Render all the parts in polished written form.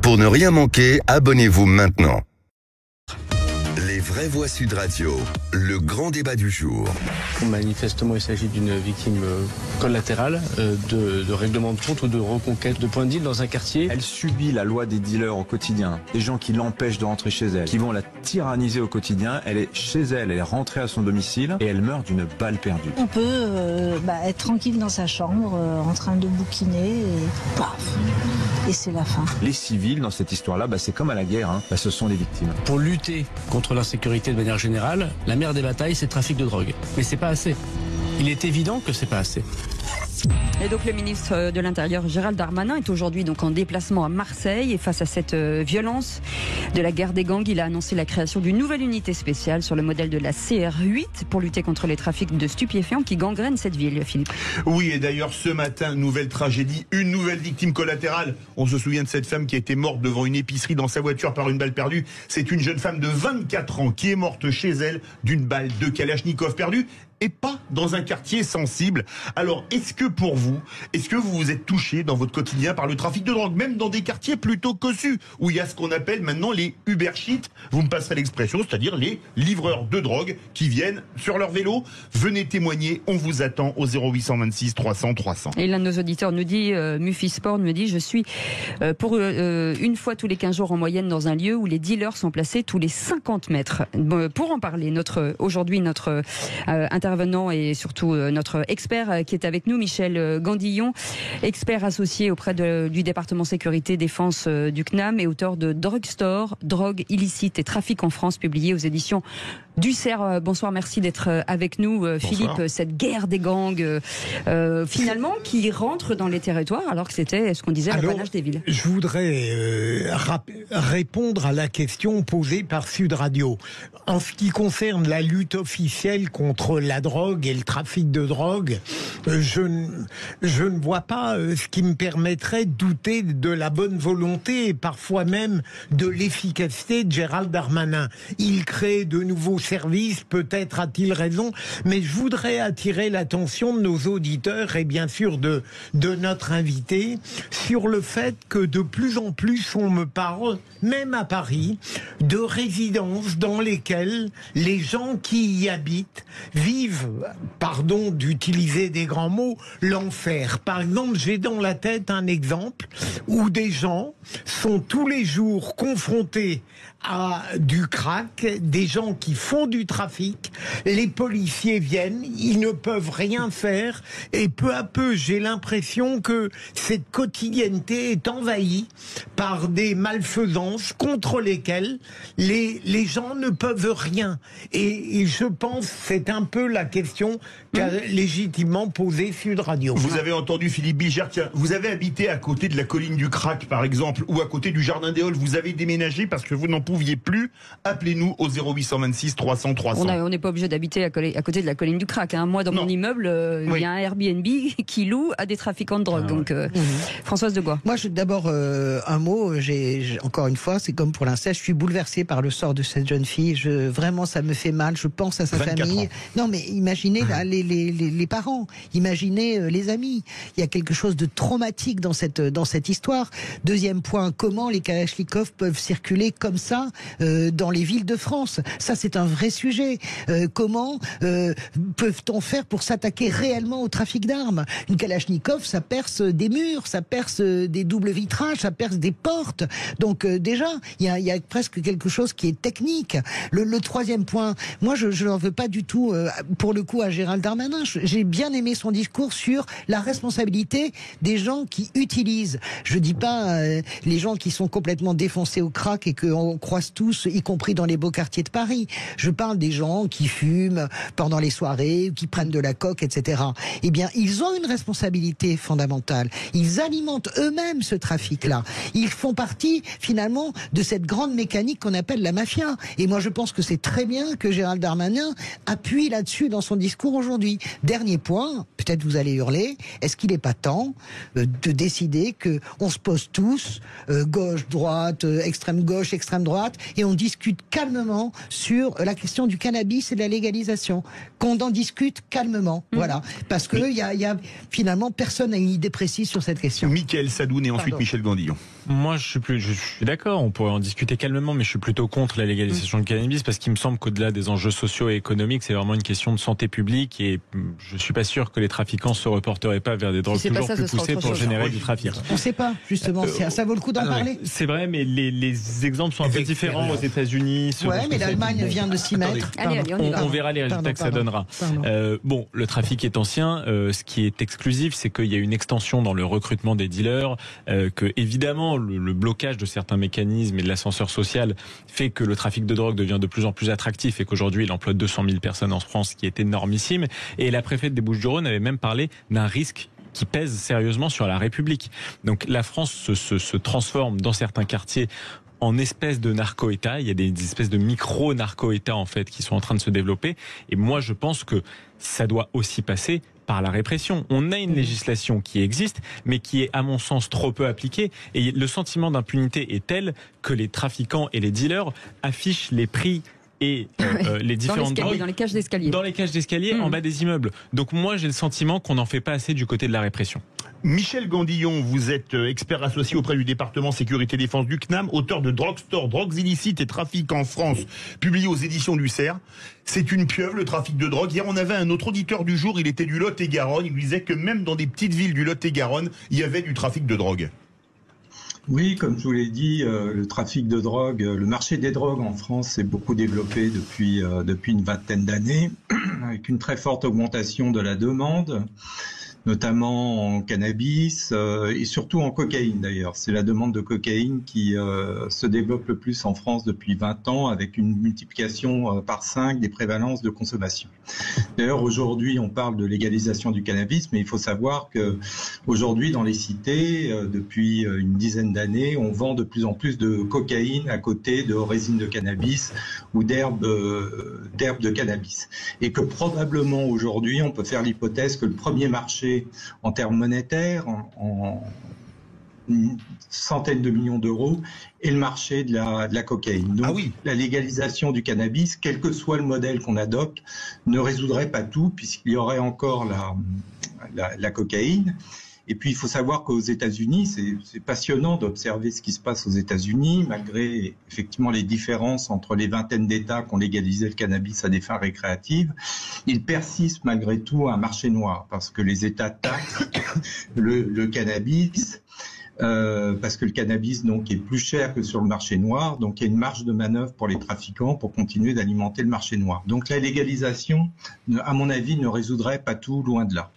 Pour ne rien manquer, abonnez-vous maintenant. Les vraies voix Sud Radio, le grand débat du jour. Manifestement, il s'agit d'une victime collatérale de règlement de compte ou de reconquête de points de deal dans un quartier. Elle subit la loi des dealers au quotidien, des gens qui l'empêchent de rentrer chez elle, qui vont la tyranniser au quotidien. Elle est chez elle, elle est rentrée à son domicile et elle meurt d'une balle perdue. On peut être tranquille dans sa chambre, en train de bouquiner et paf, et c'est la fin. Les civils dans cette histoire-là, c'est comme à la guerre, ce sont des victimes. Pour lutter contre l'insécurité de manière générale, la mère des batailles, c'est le trafic de drogue. Mais c'est pas assez. Il est évident que c'est pas assez. Et donc le ministre de l'Intérieur Gérald Darmanin est aujourd'hui donc en déplacement à Marseille et face à cette violence de la guerre des gangs, il a annoncé la création d'une nouvelle unité spéciale sur le modèle de la CR8 pour lutter contre les trafics de stupéfiants qui gangrènent cette ville, Philippe. Oui, et d'ailleurs ce matin, nouvelle tragédie, une nouvelle victime collatérale. On se souvient de cette femme qui a été morte devant une épicerie dans sa voiture par une balle perdue. C'est une jeune femme de 24 ans qui est morte chez elle d'une balle de Kalachnikov perdue. Et pas dans un quartier sensible. Alors, est-ce que vous vous êtes touché dans votre quotidien par le trafic de drogue, même dans des quartiers plutôt cossus, où il y a ce qu'on appelle maintenant les Uber Sheets, vous me passerez l'expression, c'est-à-dire les livreurs de drogue qui viennent sur leur vélo. Venez témoigner, on vous attend au 0826 300 300. Et l'un de nos auditeurs nous dit, Mufisport me dit, je suis pour une fois tous les 15 jours en moyenne dans un lieu où les dealers sont placés tous les 50 mètres. Pour en parler, aujourd'hui notre intervenant et surtout notre expert qui est avec nous, Michel Gandillon, expert associé auprès du département sécurité défense du CNAM et auteur de Drugstore, drogue illicite et trafic en France, publié aux éditions du CERF. Bonsoir, merci d'être avec nous. Bonsoir. Philippe, cette guerre des gangs finalement qui rentre dans les territoires alors que c'était ce qu'on disait l'apanage des villes. Je voudrais répondre à la question posée par Sud Radio. En ce qui concerne la lutte officielle contre la drogue et le trafic de drogue, je ne vois pas ce qui me permettrait de douter de la bonne volonté et parfois même de l'efficacité de Gérald Darmanin. Il crée de nouveaux services, peut-être a-t-il raison, mais je voudrais attirer l'attention de nos auditeurs et bien sûr de notre invité sur le fait que de plus en plus on me parle, même à Paris, de résidences dans lesquelles les gens qui y habitent vivent, pardon d'utiliser des grands mots, l'enfer. Par exemple, j'ai dans la tête un exemple où des gens sont tous les jours confrontés à du crack, des gens qui font du trafic, les policiers viennent, ils ne peuvent rien faire et peu à peu j'ai l'impression que cette quotidienneté est envahie par des malfaisances contre lesquelles les gens ne peuvent rien. Et je pense que c'est un peu la question qu'a légitimement posée Sud Radio. Vous avez entendu Philippe Bigère, tiens, vous avez habité à côté de la colline du Crac par exemple, ou à côté du Jardin des Halles, vous avez déménagé parce que vous n'en pouviez plus, appelez-nous au 0826 300 300. On n'est pas obligé d'habiter à côté de la colline du Crac. Moi, dans mon immeuble, il y a un Airbnb qui loue à des trafiquants de drogue. Françoise Degois. Moi, d'abord, un mot, encore une fois, c'est comme pour l'inceste, je suis bouleversée par le sort de cette jeune fille. Vraiment, ça me fait mal. Je pense à sa famille. Ans. Non, mais imaginez les parents, imaginez les amis. Il y a quelque chose de traumatique dans cette histoire. Deuxième point, comment les Kalachnikov peuvent circuler comme ça dans les villes de France? Ça, c'est un vrai sujet. Comment peut-on faire pour s'attaquer réellement au trafic d'armes? Une Kalachnikov, ça perce des murs, ça perce des doubles vitrages, ça perce des portes. Donc déjà, il y a presque quelque chose qui est technique. Le troisième point, moi, je n'en veux pas du tout, pour le coup, à Gérald Darmanin. J'ai bien aimé son discours sur la responsabilité des gens qui utilisent. Je dis pas les gens qui sont complètement défoncés au crack et qu'on croise tous, y compris dans les beaux quartiers de Paris. Je parle des gens qui fument pendant les soirées, qui prennent de la coke, etc. Eh bien, ils ont une responsabilité fondamentale. Ils alimentent eux-mêmes ce trafic-là. Ils font partie, finalement, de cette grande mécanique qu'on appelle la mafia. Et moi, je pense que c'est très bien que Gérald Darmanin appuie là-dessus dans son discours aujourd'hui. Dernier point, peut-être vous allez hurler, est-ce qu'il n'est pas temps de décider qu'on se pose tous, gauche, droite, extrême gauche, extrême droite, et on discute calmement sur la question du cannabis et de la légalisation. Qu'on en discute calmement, voilà. Parce que il y a finalement personne n'a une idée précise sur cette question. Mickaël Sadoun et ensuite Michel Gandillon. Moi, je suis d'accord, on pourrait en discuter calmement, mais je suis plutôt contre la légalisation du cannabis parce qu'il me semble qu'au-delà des enjeux sociaux et économiques, c'est vraiment une question de santé publique et je suis pas sûr que les trafiquants se reporteraient pas vers des drogues toujours plus poussées pour générer du trafic. On ne sait pas, justement, ça vaut le coup d'en parler. C'est vrai, mais les exemples sont un peu différents aux États-Unis. Ouais, mais l'Allemagne vient de s'y mettre. On verra les résultats que ça donnera. Bon, le trafic est ancien. Ce qui est exclusif, c'est qu'il y a une extension dans le recrutement des dealers, que évidemment le blocage de certains mécanismes et de l'ascenseur social fait que le trafic de drogue devient de plus en plus attractif et qu'aujourd'hui il emploie 200 000 personnes en France, ce qui est énormissime. Et la préfète des Bouches-du-Rhône avait même parlé d'un risque qui pèse sérieusement sur la République. Donc la France se transforme dans certains quartiers en espèces de narco-États. Il y a des espèces de micro-narco-États en fait qui sont en train de se développer. Et moi je pense que ça doit aussi passer par la répression. On a une législation qui existe, mais qui est, à mon sens, trop peu appliquée. Et le sentiment d'impunité est tel que les trafiquants et les dealers affichent les prix et les différentes drogues dans les cages d'escalier. Dans les cages d'escalier, en bas des immeubles. Donc moi, j'ai le sentiment qu'on n'en fait pas assez du côté de la répression. Michel Gandillon, vous êtes expert associé auprès du département sécurité défense du CNAM, auteur de Drugstore, drogues illicites et trafic en France, publié aux éditions du CERF. C'est une pieuvre, le trafic de drogue. Hier, on avait un autre auditeur du jour, il était du Lot-et-Garonne. Il disait que même dans des petites villes du Lot-et-Garonne, il y avait du trafic de drogue. Oui, comme je vous l'ai dit, le trafic de drogue, le marché des drogues en France s'est beaucoup développé depuis une vingtaine d'années, avec une très forte augmentation de la demande, notamment en cannabis et surtout en cocaïne d'ailleurs. C'est la demande de cocaïne qui se développe le plus en France depuis 20 ans, avec une multiplication par 5 des prévalences de consommation. D'ailleurs, aujourd'hui, on parle de légalisation du cannabis, mais il faut savoir que aujourd'hui, dans les cités, depuis une dizaine d'années, on vend de plus en plus de cocaïne à côté de résine de cannabis ou d'herbes de cannabis. Et que probablement aujourd'hui, on peut faire l'hypothèse que le premier marché en termes monétaires, en une centaine de millions d'euros, et le marché de la cocaïne. Donc, la légalisation du cannabis, quel que soit le modèle qu'on adopte, ne résoudrait pas tout, puisqu'il y aurait encore la cocaïne. Et puis, il faut savoir qu'aux États-Unis, c'est passionnant d'observer ce qui se passe aux États-Unis, malgré effectivement les différences entre les vingtaines d'États qui ont légalisé le cannabis à des fins récréatives. Il persiste malgré tout un marché noir, parce que les États taxent le cannabis, parce que le cannabis donc est plus cher que sur le marché noir, donc il y a une marge de manœuvre pour les trafiquants pour continuer d'alimenter le marché noir. Donc la légalisation, à mon avis, ne résoudrait pas tout, loin de là.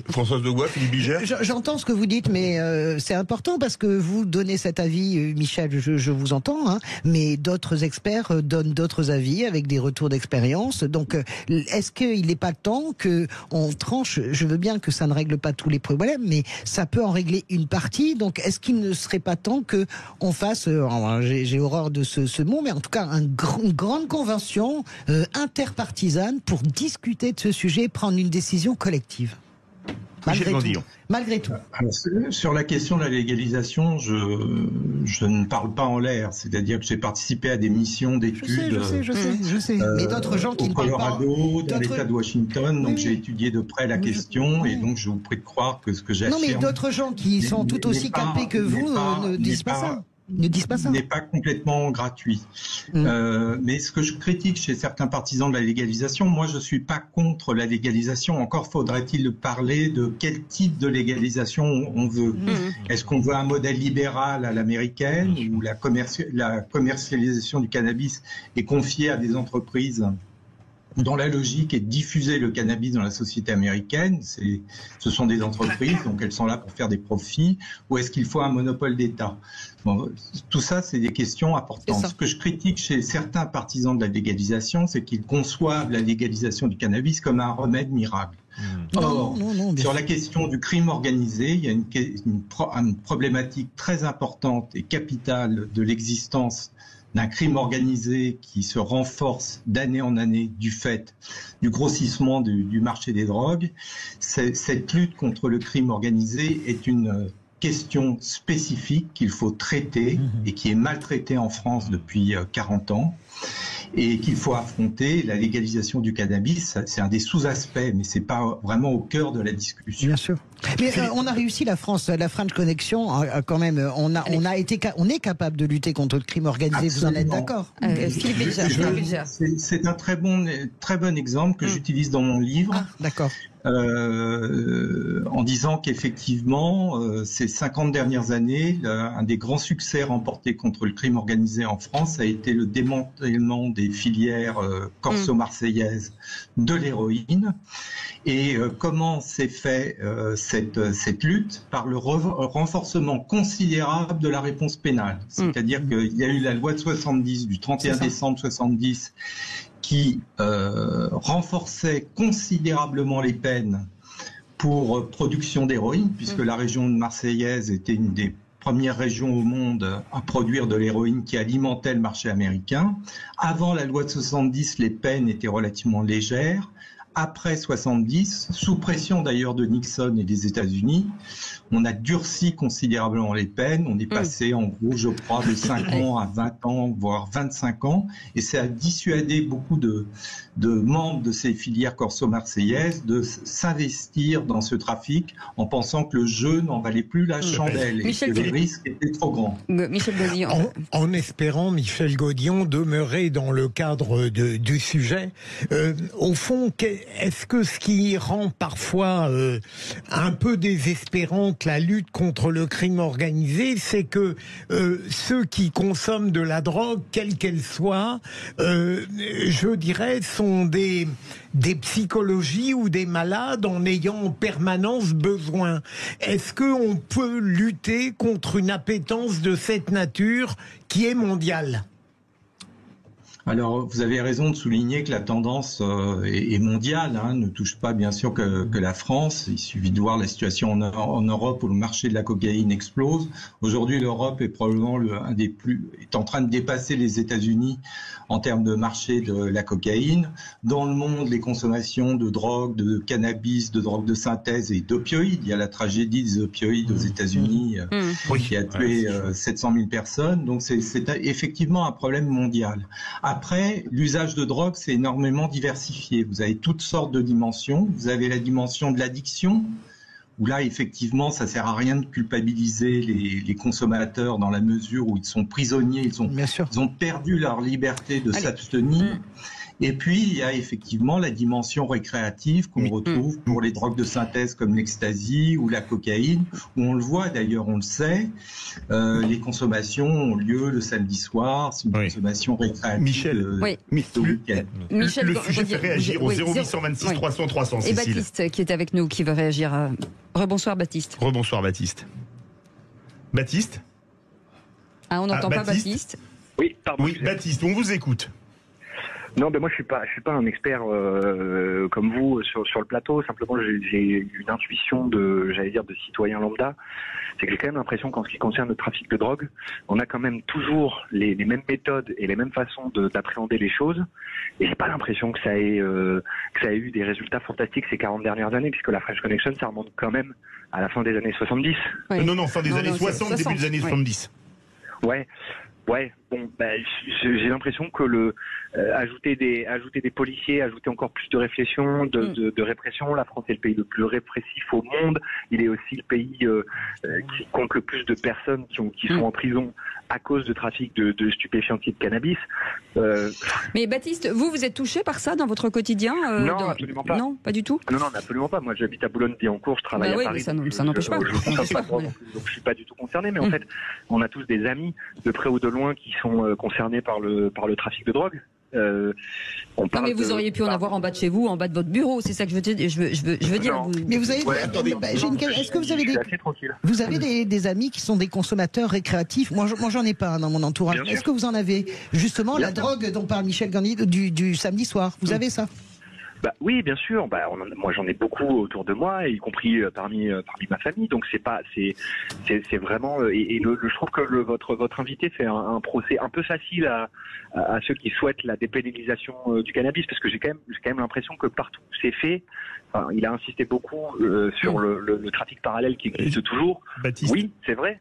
Françoise Degois, Philippe Biger. J'entends ce que vous dites, mais c'est important parce que vous donnez cet avis, Michel, je vous entends, hein, mais d'autres experts donnent d'autres avis avec des retours d'expérience. Donc, est-ce qu'il n'est pas temps qu'on tranche? Je veux bien que ça ne règle pas tous les problèmes, mais ça peut en régler une partie. Donc, est-ce qu'il ne serait pas temps qu'on fasse, j'ai horreur de ce mot, mais en tout cas, une grande convention interpartisane pour discuter de ce sujet et prendre une décision collective? Malgré tout. Alors, sur la question de la légalisation, je ne parle pas en l'air. C'est-à-dire que j'ai participé à des missions d'études. Je sais. Mais d'autres gens qui ne parlent pas. Au Colorado, dans l'État de Washington. Donc j'ai étudié de près la question et donc je vous prie de croire que ce que j'affirme. Non, mais d'autres gens qui sont tout aussi capés que vous ne disent pas ça. N'est pas complètement gratuit. Mais ce que je critique chez certains partisans de la légalisation, moi je ne suis pas contre la légalisation. Encore faudrait-il parler de quel type de légalisation on veut. Est-ce qu'on veut un modèle libéral à l'américaine où la commercialisation du cannabis est confiée à des entreprises dont la logique est de diffuser le cannabis dans la société américaine, ce sont des entreprises, donc elles sont là pour faire des profits, ou est-ce qu'il faut un monopole d'État? Bon, tout ça, c'est des questions importantes. Ce que je critique chez certains partisans de la légalisation, c'est qu'ils conçoivent la légalisation du cannabis comme un remède miracle. Or, sur la question du crime organisé, il y a une problématique très importante et capitale de l'existence d'un crime organisé qui se renforce d'année en année du fait du grossissement du marché des drogues. Cette lutte contre le crime organisé est une question spécifique qu'il faut traiter et qui est maltraitée en France depuis 40 ans. et qu'il faut affronter. La légalisation du cannabis, c'est un des sous-aspects, mais c'est pas vraiment au cœur de la discussion. Bien sûr. Mais on a réussi, la France, la French Connection, quand même, on est capable de lutter contre le crime organisé. Absolument. Vous en êtes d'accord? C'est un très bon exemple que j'utilise dans mon livre. Ah, d'accord. En disant qu'effectivement, ces 50 dernières années, un des grands succès remportés contre le crime organisé en France a été le démantèlement des filières corso-marseillaises de l'héroïne. Et comment s'est fait cette lutte? Par le renforcement considérable de la réponse pénale. C'est-à-dire qu'il y a eu la loi de 70, du 31 décembre 70, qui renforçait considérablement les peines pour production d'héroïne, puisque la région marseillaise était une des premières régions au monde à produire de l'héroïne qui alimentait le marché américain. Avant la loi de 70, les peines étaient relativement légères. Après 70, sous pression d'ailleurs de Nixon et des États-Unis, on a durci considérablement les peines. On est passé, en gros, je crois, de 5 ans à 20 ans, voire 25 ans. Et ça a dissuadé beaucoup de membres de ces filières corso-marseillaises de s'investir dans ce trafic en pensant que le jeu n'en valait plus la chandelle et que les risques étaient trop grands. Michel Godillon. En espérant, Michel Godillon, demeurer dans le cadre du sujet, au fond, est-ce que ce qui rend parfois un peu désespérante la lutte contre le crime organisé, c'est que ceux qui consomment de la drogue, quelle qu'elle soit, je dirais, sont des psychologies ou des malades en ayant en permanence besoin. Est-ce qu'on peut lutter contre une appétence de cette nature qui est mondiale ? Alors, vous avez raison de souligner que la tendance est mondiale, ne touche pas bien sûr que la France. Il suffit de voir la situation en Europe où le marché de la cocaïne explose. Aujourd'hui, l'Europe est probablement est en train de dépasser les États-Unis en termes de marché de la cocaïne. Dans le monde, les consommations de drogue, de cannabis, de drogue de synthèse et d'opioïdes. Il y a la tragédie des opioïdes aux États-Unis qui a tué 700 000 personnes. Donc, c'est effectivement un problème mondial. Après, l'usage de drogue, c'est énormément diversifié. Vous avez toutes sortes de dimensions. Vous avez la dimension de l'addiction, où là, effectivement, ça sert à rien de culpabiliser les consommateurs dans la mesure où ils sont prisonniers, ils ont perdu leur liberté de s'abstenir. Et puis, il y a effectivement la dimension récréative qu'on retrouve pour les drogues de synthèse comme l'ecstasy ou la cocaïne, où on le voit d'ailleurs, on le sait, les consommations ont lieu le samedi soir, c'est une consommation récréative de week-end. Le sujet fait réagir au 0826 300 300. Et Baptiste qui est avec nous, qui veut réagir. Rebonsoir Baptiste. Rebonsoir Baptiste. Baptiste ? Ah, on n'entend pas Baptiste. Oui, pardon. Oui, Baptiste, on vous écoute. Non, ben moi je suis pas un expert comme vous sur le plateau. Simplement, j'ai une intuition de citoyen lambda. C'est que j'ai quand même l'impression qu'en ce qui concerne le trafic de drogue, on a quand même toujours les mêmes méthodes et les mêmes façons d'appréhender les choses. Et j'ai pas l'impression que ça ait eu des résultats fantastiques ces 40 dernières années, puisque la French Connection, ça remonte quand même à la fin des années 70. Oui. Non, fin des années 60, début des années 70. Ouais, bon, j'ai l'impression que ajouter des policiers, ajouter encore plus de réflexion, de répression. La France est le pays le plus répressif au monde. Il est aussi le pays qui compte le plus de personnes qui sont en prison à cause de trafic de stupéfiants type cannabis. Mais Baptiste, vous êtes touché par ça dans votre quotidien Non, absolument pas. Non, pas du tout. Non, absolument pas. Moi, j'habite à Boulogne-Billancourt, je travaille à Paris. Ça n'empêche pas. Donc, je suis pas du tout concerné. Mais en fait, on a tous des amis de près ou de loin qui sont concernés par le trafic de drogue. Mais vous auriez pu en avoir en bas de chez vous, en bas de votre bureau, c'est ça que je veux dire. Mais vous avez, est-ce que vous avez des amis qui sont des consommateurs récréatifs? Moi, j'en ai pas dans mon entourage. Est-ce que vous en avez justement la drogue dont parle Michel Gandhi du samedi soir? Vous avez ça? Oui, bien sûr. Moi, j'en ai beaucoup autour de moi, y compris parmi ma famille. Donc c'est vraiment. Je trouve que votre invité fait un procès un peu facile à ceux qui souhaitent la dépénalisation du cannabis, parce que j'ai quand même l'impression que partout où c'est fait, il a insisté beaucoup sur le trafic parallèle qui existe toujours. Baptiste. Oui, c'est vrai.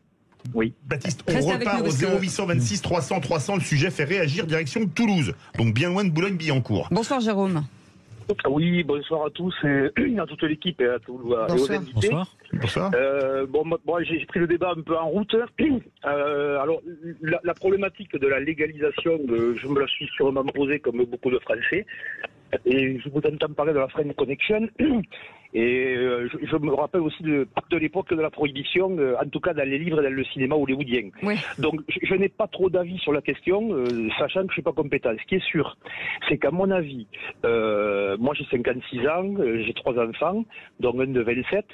Oui. Baptiste, on repart au 0826 300 300. Le sujet fait réagir direction Toulouse. Donc bien loin de Boulogne-Billancourt. Bonsoir Jérôme. Oui, bonsoir à tous et à toute l'équipe et à tous les invités. Bonsoir. Bon, j'ai pris le débat un peu en route. Alors, la problématique de la légalisation, je me la suis sûrement posée comme beaucoup de Français. Et je vous entends parler de la Friend Connection. Et je me rappelle aussi de l'époque de la prohibition, en tout cas dans les livres et dans le cinéma hollywoodien. Oui. Donc je n'ai pas trop d'avis sur la question, sachant que je ne suis pas compétent. Ce qui est sûr, c'est qu'à mon avis, moi j'ai 56 ans, j'ai 3 enfants, dont un de 27.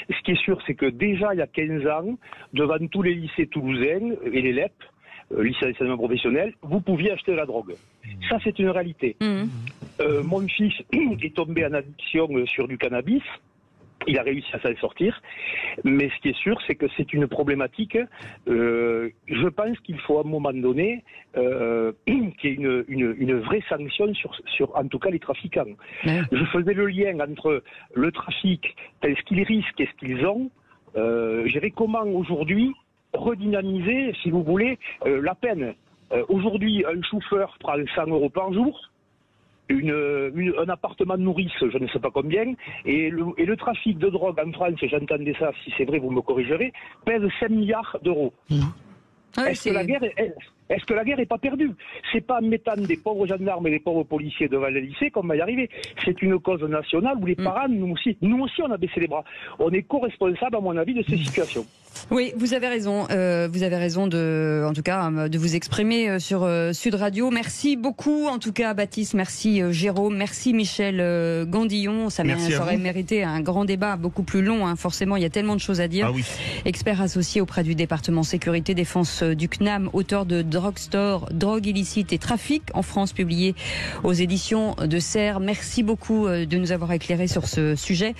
Ce qui est sûr, c'est que déjà il y a 15 ans, devant tous les lycées toulousains et les LEP, lycée d'enseignement professionnel, vous pouviez acheter de la drogue. Ça, c'est une réalité. Mon fils est tombé en addiction sur du cannabis. Il a réussi à s'en sortir. Mais ce qui est sûr, c'est que c'est une problématique. Je pense qu'il faut à un moment donné qu'il y ait une vraie sanction sur en tout cas les trafiquants. Je faisais le lien entre le trafic, ce qu'ils risquent et ce qu'ils ont. Je dirais comment aujourd'hui redynamiser, si vous voulez, la peine. Aujourd'hui, un chauffeur prend 100 € par jour, un appartement de nourrice, je ne sais pas combien, et le trafic de drogue en France, j'entendais ça, si c'est vrai, vous me corrigerez, pèse 5 milliards d'euros. Est-ce que la guerre n'est pas perdue? C'est pas en mettant des pauvres gendarmes et des pauvres policiers devant les lycées qu'on va y arriver. C'est une cause nationale où les parents, nous aussi, on a baissé les bras. On est co-responsable, à mon avis, de ces situations. Oui, vous avez raison. Vous avez raison en tout cas, de vous exprimer sur Sud Radio. Merci beaucoup, en tout cas, Baptiste. Merci Jérôme. Merci Michel Gandillon. Ça aurait mérité un grand débat, beaucoup plus long. Hein. Forcément, il y a tellement de choses à dire. Expert associé auprès du département sécurité défense du CNAM, auteur de Drugstore, drogue illicite et trafic en France, publié aux éditions de Serres. Merci beaucoup de nous avoir éclairés sur ce sujet.